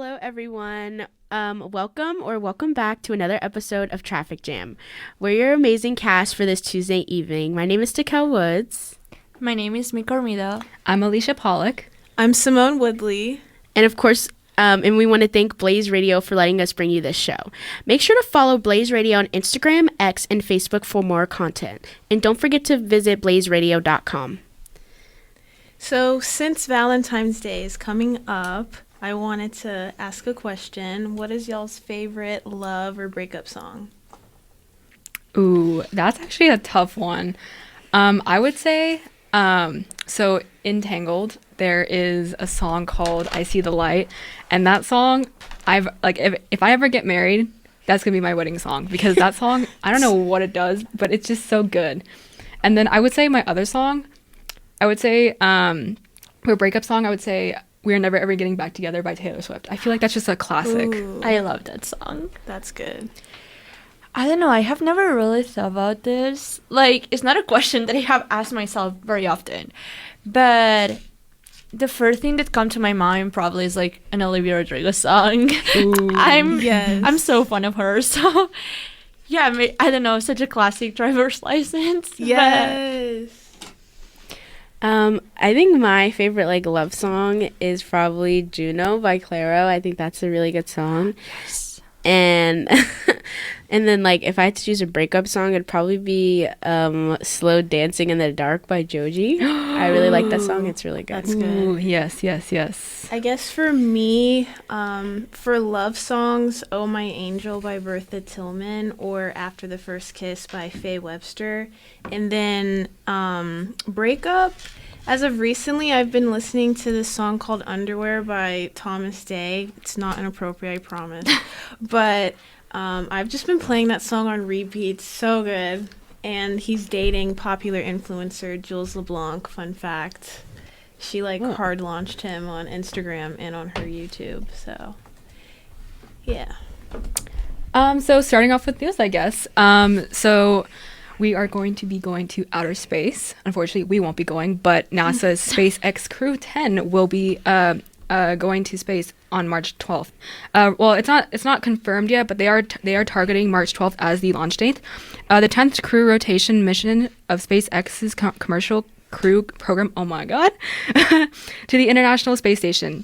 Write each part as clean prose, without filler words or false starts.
Hello, everyone. Welcome back to another episode of Traffic Jam. We're your amazing cast for this Tuesday evening. My name is Takel Woods. My name is Mika Armida. I'm Alicia Pollock. I'm Simone Woodley. And of course, and we want to thank Blaze Radio for letting us bring you this show. Make sure to follow Blaze Radio on Instagram, X, and Facebook for more content. And don't forget to visit blazeradio.com. So, since Valentine's Day is coming up, I wanted to ask a question. What is y'all's favorite love or breakup song? Ooh, that's actually a tough one. I would say, so in Tangled, there is a song called I See the Light. And that song, if I ever get married, that's going to be my wedding song. Because that song, I don't know what it does, but it's just so good. And then I would say my other song, for a breakup song, I would say We're Never Ever Getting Back Together by Taylor Swift. I feel like that's just a classic. Ooh, I love that song. that's good. I don't know. I have never really thought about this. Like, it's not a question that I have asked myself very often. But the first thing that comes to my mind probably is like an Olivia Rodrigo song. Ooh. I'm so fond of her. So, yeah, I don't know. Such a classic driver's license. Yes. I think my favorite love song is probably Juno by Clairo. I think that's a really good song. Yes. And and then if I had to choose a breakup song, it'd probably be Slow Dancing in the Dark by Joji. I really like that song. It's really good. That's good. Ooh, yes. I guess for me, for love songs, Oh My Angel by Bertha Tillman or After the First Kiss by Faye Webster. And then breakup, as of recently, I've been listening to this song called Underwear by Thomas Day. It's not inappropriate, I promise. But I've just been playing that song on repeat. It's so good. And he's dating popular influencer Jules LeBlanc, fun fact. She hard launched him on Instagram and on her YouTube. So, yeah. So starting off with news, I guess. So we are going to be going to outer space. Unfortunately, we won't be going, but NASA's SpaceX Crew 10 will be going to space on March 12th. Well, it's not confirmed yet, but they are targeting March 12th as the launch date. The 10th crew rotation mission of SpaceX's commercial crew program, oh my god, to the International Space Station.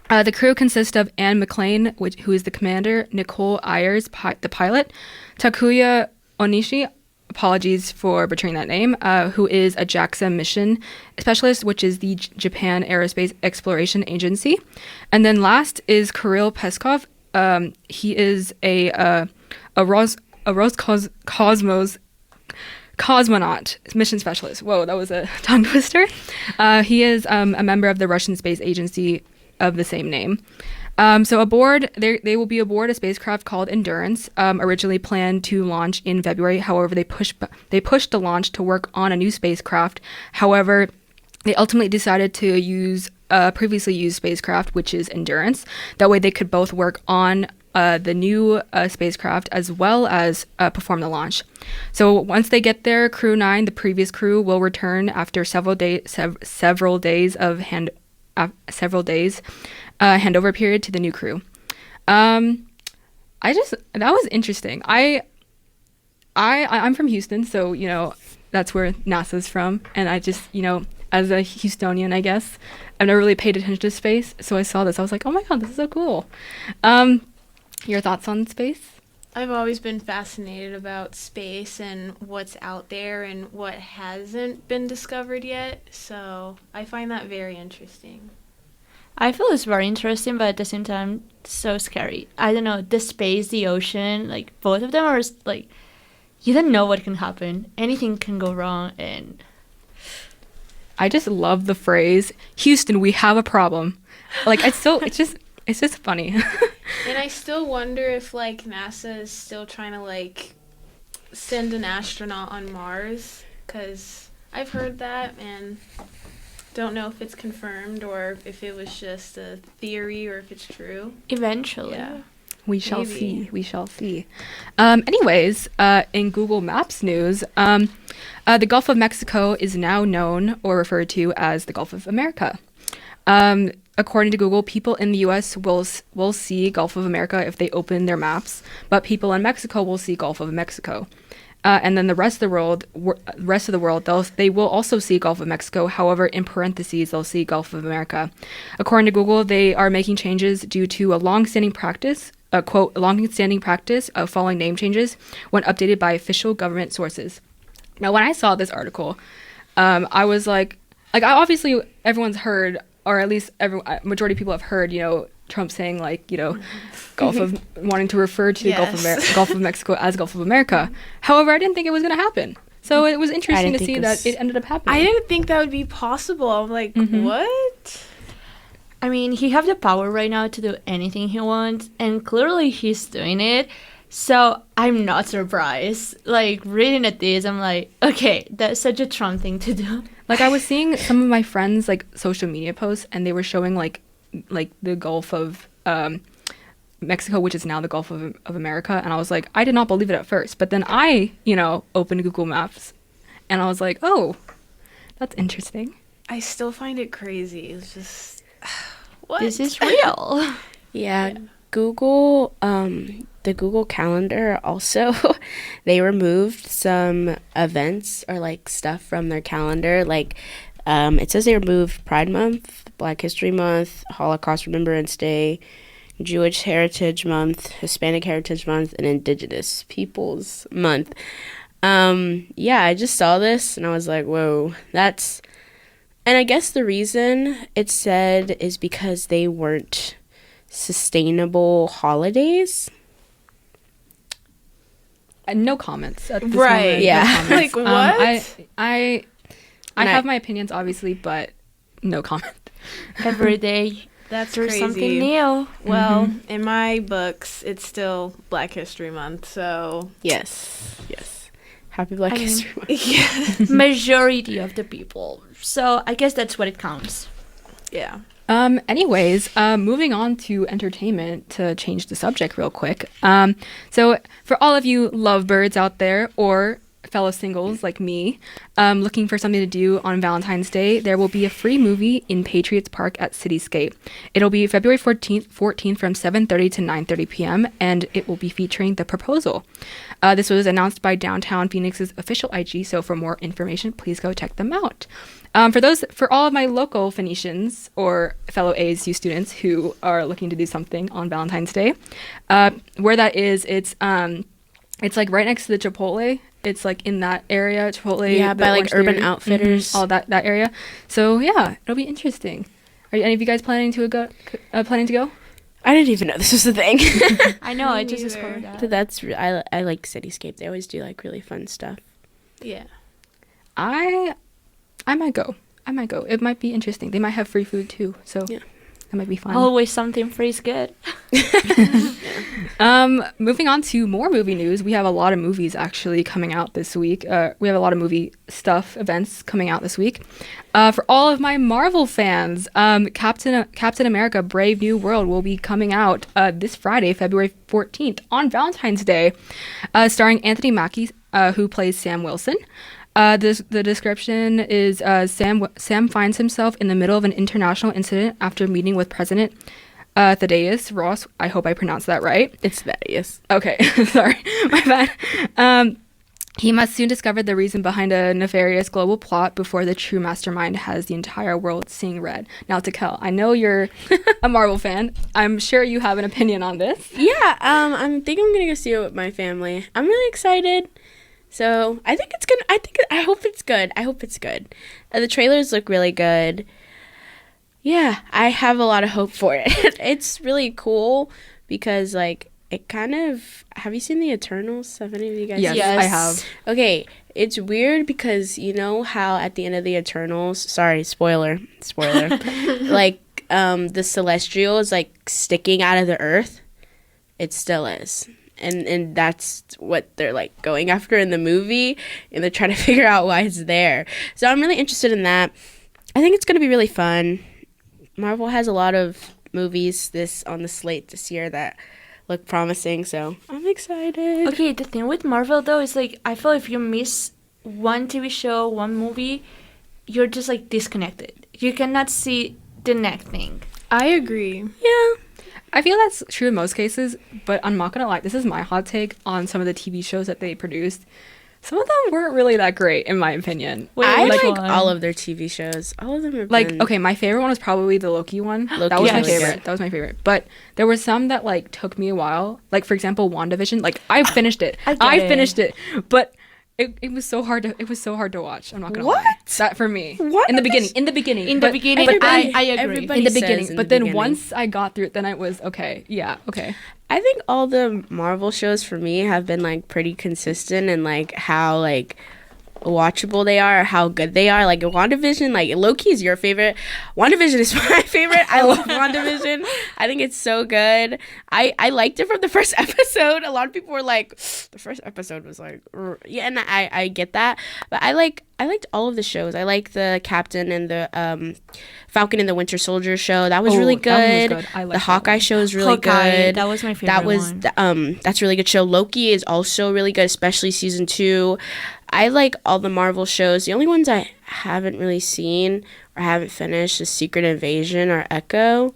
The crew consists of Anne McClain, who is the commander, Nicole Ayers, the pilot, Takuya Onishi, apologies for butchering that name, who is a JAXA mission specialist, which is the Japan Aerospace Exploration Agency. And then last is Kirill Peskov. He is a Roscosmos cosmonaut mission specialist. Whoa, that was a tongue twister. He is a member of the Russian space agency of the same name. So aboard, they will be aboard a spacecraft called Endurance, originally planned to launch in February. However, they pushed the launch to work on a new spacecraft. However, they ultimately decided to use a previously used spacecraft, which is Endurance. That way they could both work on the new spacecraft as well as perform the launch. So once they get there, Crew 9, the previous crew, will return after several days of handover period to the new crew. That was interesting. I'm from Houston, so that's where NASA's from, and I just as a Houstonian, I guess I've never really paid attention to space, so I saw this. I was like, oh my god, this is so cool. Your thoughts on space? I've always been fascinated about space and what's out there and what hasn't been discovered yet. So I find that very interesting. I feel it's very interesting, but at the same time, so scary. I don't know, the space, the ocean, both of them are you don't know what can happen. Anything can go wrong, and I just love the phrase, Houston, we have a problem. It's just funny. And I still wonder if NASA is still trying to send an astronaut on Mars, because I've heard that and don't know if it's confirmed or if it was just a theory or if it's true. eventually. Yeah. We shall Maybe. see. We shall see. Anyways, in Google Maps news, the Gulf of Mexico is now known or referred to as the Gulf of America. according to Google, people in the U.S. will see Gulf of America if they open their maps, but people in Mexico will see Gulf of Mexico. And then the rest of the world, they will also see Gulf of Mexico. However, in parentheses, they'll see Gulf of America. According to Google, they are making changes due to a long-standing practice, quote, long-standing practice of following name changes when updated by official government sources. Now, when I saw this article, I was like, obviously everyone's heard, or at least majority of people have heard, Trump saying Gulf of wanting to refer to Yes. Gulf of Mexico as Gulf of America. However, I didn't think it was going to happen. So it was interesting to see that it ended up happening. I didn't think that would be possible. I'm like, what? I mean, he have the power right now to do anything he wants, and clearly he's doing it. So I'm not surprised. Like, reading at this, I'm like, okay, that's such a Trump thing to do. Like, I was seeing some of my friends social media posts, and they were showing like the Gulf of Mexico, which is now the Gulf of America, and I was like, I did not believe it at first, but then I opened Google Maps, and I was like, oh, that's interesting. I still find it crazy. It's just, what? This is real. Yeah, Google, the Google Calendar also, they removed some events or stuff from their calendar. It says they removed Pride Month, Black History Month, Holocaust Remembrance Day, Jewish Heritage Month, Hispanic Heritage Month, and Indigenous Peoples Month. Yeah, I just saw this and I was like, whoa, and I guess the reason it said is because they weren't sustainable holidays. No comments at this Right. moment. Yeah. No comments. Like, what? I have my opinions, obviously, but no comment. Every day, That's there's crazy. something new. Well, in my books, it's still Black History Month, so Yes. Happy Black I mean- History Month. yeah. Majority of the people. So I guess that's what it counts. Yeah. Anyways, moving on to entertainment to change the subject real quick. So for all of you lovebirds out there or fellow singles like me, looking for something to do on Valentine's Day, there will be a free movie in Patriots Park at Cityscape. It'll be February 14th from 7:30 to 9:30 p.m. and it will be featuring The Proposal. This was announced by Downtown Phoenix's official IG, so for more information, please go check them out. For all of my local Phoenicians or fellow ASU students who are looking to do something on Valentine's Day, where that is, it's right next to the Chipotle. It's in that area, Chipotle. Yeah, the by Orange Urban Theory, Outfitters. all that area. So yeah, it'll be interesting. Are any of you guys planning to go? I didn't even know this was a thing. I know, I just neither. discovered that. But I like Cityscape. They always do really fun stuff. Yeah. I might go. It might be interesting. They might have free food too, so Yeah. that might be fun. Always something free is good. Moving on to more movie news, we have a lot of movies actually coming out this week. We have a lot of movie events coming out this week. For all of my Marvel fans, Captain America: Brave New World will be coming out this Friday, February 14th, on Valentine's Day, starring Anthony Mackie, who plays Sam Wilson. The description is Sam finds himself in the middle of an international incident after meeting with President Thaddeus Ross. I hope I pronounced that right. It's that, yes. Okay, sorry, my bad. He must soon discover the reason behind a nefarious global plot before the true mastermind has the entire world seeing red. Now, Takel, I know you're a Marvel fan. I'm sure you have an opinion on this. Yeah, I'm gonna go see it with my family. I'm really excited. So I think it's gonna. I hope it's good. The trailers look really good. Yeah, I have a lot of hope for it. It's really cool because it kind of. Have you seen the Eternals? Have any of you guys? Yes, seen I it? have. Okay, it's weird because you know how at the end of the Eternals. Sorry, spoiler. The Celestial is sticking out of the earth. It still is. And that's what they're going after in the movie, and they're trying to figure out why it's there. So I'm really interested in that. I think it's going to be really fun. Marvel has a lot of movies on the slate this year that look promising, so I'm excited. Okay, the thing with Marvel though is I feel if you miss one TV show, one movie, you're just disconnected. You cannot see the next thing. I agree. Yeah. I feel that's true in most cases, but I'm not gonna lie. This is my hot take on some of the TV shows that they produced. Some of them weren't really that great, in my opinion. I which like one? all of their TV shows. All of them are Like, okay, my favorite one was probably the Loki one. That was Loki's my really favorite. good. That was my favorite. But there were some that like took me a while. Like, for example, WandaVision. Like, I finished it. I get I it. finished it. But it was so hard to watch. I'm not gonna lie. What? That for me. What? In the beginning. In the But- beginning, but I then- agree. everybody in the says beginning. in But the then beginning. once I got through it, then I was okay. Yeah, okay. I think all the Marvel shows for me have been like pretty consistent and like how like watchable they are, how good they are. Like WandaVision, like Loki is your favorite. WandaVision is my favorite. I love WandaVision. I think it's so good. I liked it from the first episode. A lot of people were like, the first episode was like, yeah, and I get that, but I liked all of the shows. I like the Captain and the Falcon and the Winter Soldier show. That was really good. That one was good. I liked The that Hawkeye one. show is really Hawkeye, good. that was my favorite That was one. that's a really good show. Loki is also really good, especially season 2. I like all the Marvel shows. The only ones I haven't really seen or haven't finished is Secret Invasion or Echo,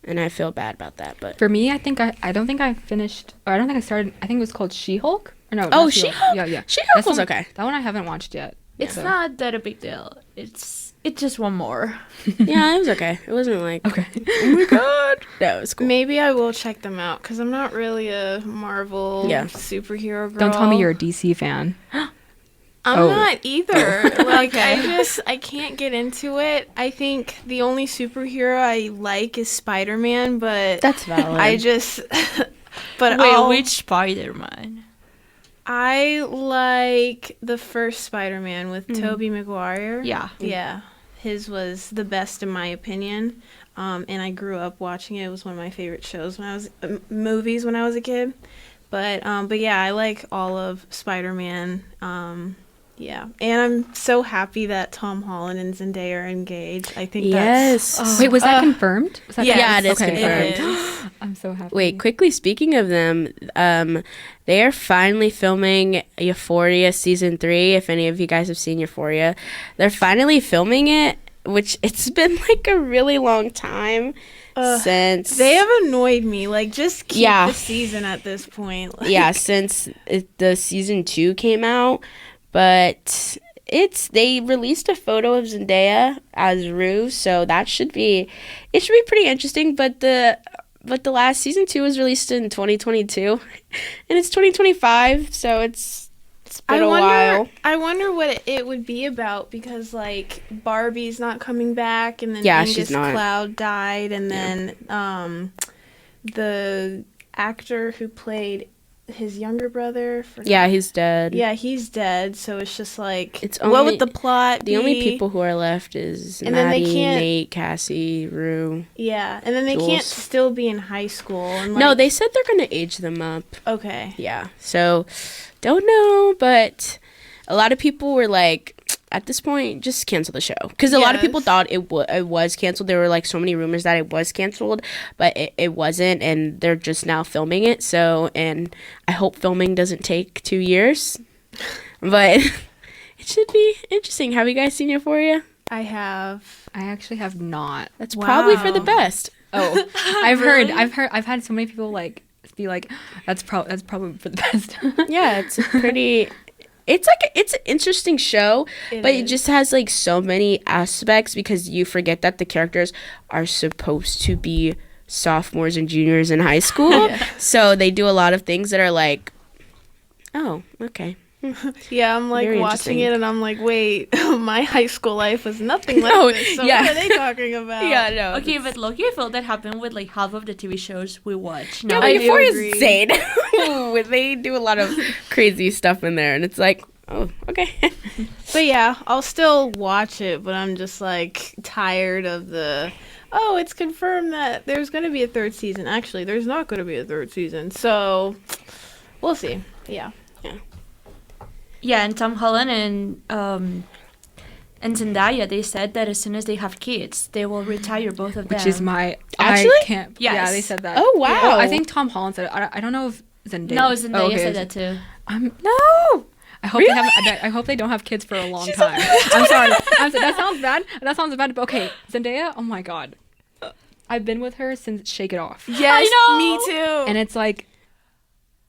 and I feel bad about that. But For me, I don't think I finished, or I don't think I started. I think it was called She-Hulk. Or no, Oh, not She-Hulk? Yeah. She-Hulk That's was one- okay. That one I haven't watched yet. It's so- not that a big deal. It's just one more. yeah, it was okay. It wasn't like Okay. oh my god. No, it was cool. Maybe I will check them out because I'm not really a Marvel Yeah. superhero girl. Don't tell me you're a DC fan. I'm Oh. not either. Like I can't get into it. I think the only superhero I like is Spider-Man, but That's valid. I just but Wait, I'll- which Spider-Man? I like the first Spider-Man with Tobey Maguire. Yeah. Yeah. His was the best in my opinion. And I grew up watching it. It was one of my favorite shows when I was movies when I was a kid. But yeah, I like all of Spider-Man. Yeah. And I'm so happy that Tom Holland and Zendaya are engaged. I think yes. Wait, was that confirmed? Was that Yes, Yeah, it is okay. confirmed. it is. I'm so happy. Wait, quickly speaking of them, they are finally filming Euphoria season 3. If any of you guys have seen Euphoria, they're finally filming it, which it's been like a really long time since They have annoyed me. Like, just keep Yeah. the season at this point. Like, yeah, since the season 2 came out, but they released a photo of Zendaya as Rue, so it should be pretty interesting. But the last season 2 was released in 2022, and it's 2025, so it's been a while. I wonder what it would be about because like Barbie's not coming back, and then Yeah, Angus she's not. Cloud died, and then the actor who played his younger brother. Yeah, he's dead. Yeah, he's dead. So it's just like, It's what only- would the plot The only be? people who are left is And then they Maddie, can't- Nate, Cassie, Rue. Yeah, and then they can't Jules. still be in high school. And No, like- they said they're gonna age them up. okay. Yeah, so don't know, but a lot of people were like, at this point, just cancel the show, because a lot of people Yes. thought it was canceled. There were like so many rumors that it was canceled, but it wasn't, and they're just now filming it. So, and I hope filming doesn't take 2 years, but it should be interesting. Have you guys seen Euphoria? I have. I actually have not. That's probably for the Wow. best. Oh, I've had so many people like be like, that's probably for the best. Yeah, it's pretty. It's an interesting show, but it is. just has like so many aspects because you forget that the characters are supposed to be sophomores and juniors in high school. So they do a lot of things that are like, oh, okay. Yeah, I'm like Very watching interesting. it and I'm like, wait, my high school life was nothing like No, this. So yeah. what are they talking about? no. Okay, but Loki, I felt that happened with like half of the TV shows we watch. Yeah, Now but I do Euphoria's agree. insane. They do a lot of crazy stuff in there, and it's like, oh, okay. But yeah, I'll still watch it, but I'm just like tired of the, oh, it's confirmed that there's going to be a third season. Actually, there's not going to be a third season. So we'll see. Yeah. Yeah, and Tom Holland and Zendaya, they said that as soon as they have kids, they will retire both of them. Which is my Actually? I can't. Yeah, Yes. they said that. Oh, wow. Well, I think Tom Holland said it. I don't know if Zendaya. No, Zendaya Oh, okay. said that too. No. I hope they Really? have. I hope they don't have kids for a long time. I'm sorry. That sounds bad. That sounds bad. But okay, Zendaya. Oh my god. I've been with her since Shake It Off. Yes, I know. me too. And it's like,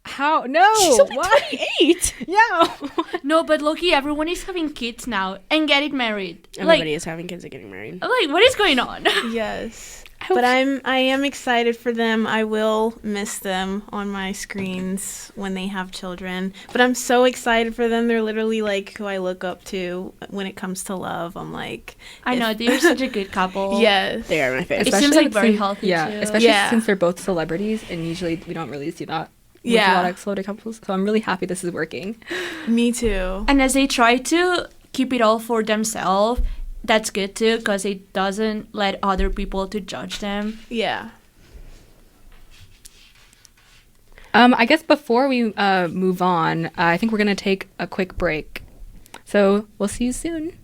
how? No. She's only why? 28. Yeah. No, but Loki, everyone is having kids now and getting married. Everybody is having kids and getting married. Like, what is going on? Yes. hope But I am excited for them. I will miss them on my screens when they have children. But I'm so excited for them. They're literally like who I look up to when it comes to love. I'm like, I know, they're such a good couple. yes. They are my favorite. It seems like very since- healthy, Yeah, too. especially Yeah. since they're both celebrities, and usually we don't really see that with Yeah. a lot of celebrity couples. So I'm really happy this is working. Me too. And as they try to keep it all for themselves, that's good too, because it doesn't let other people to judge them. Yeah. I guess before we move on, I think we're going to take a quick break. So we'll see you soon.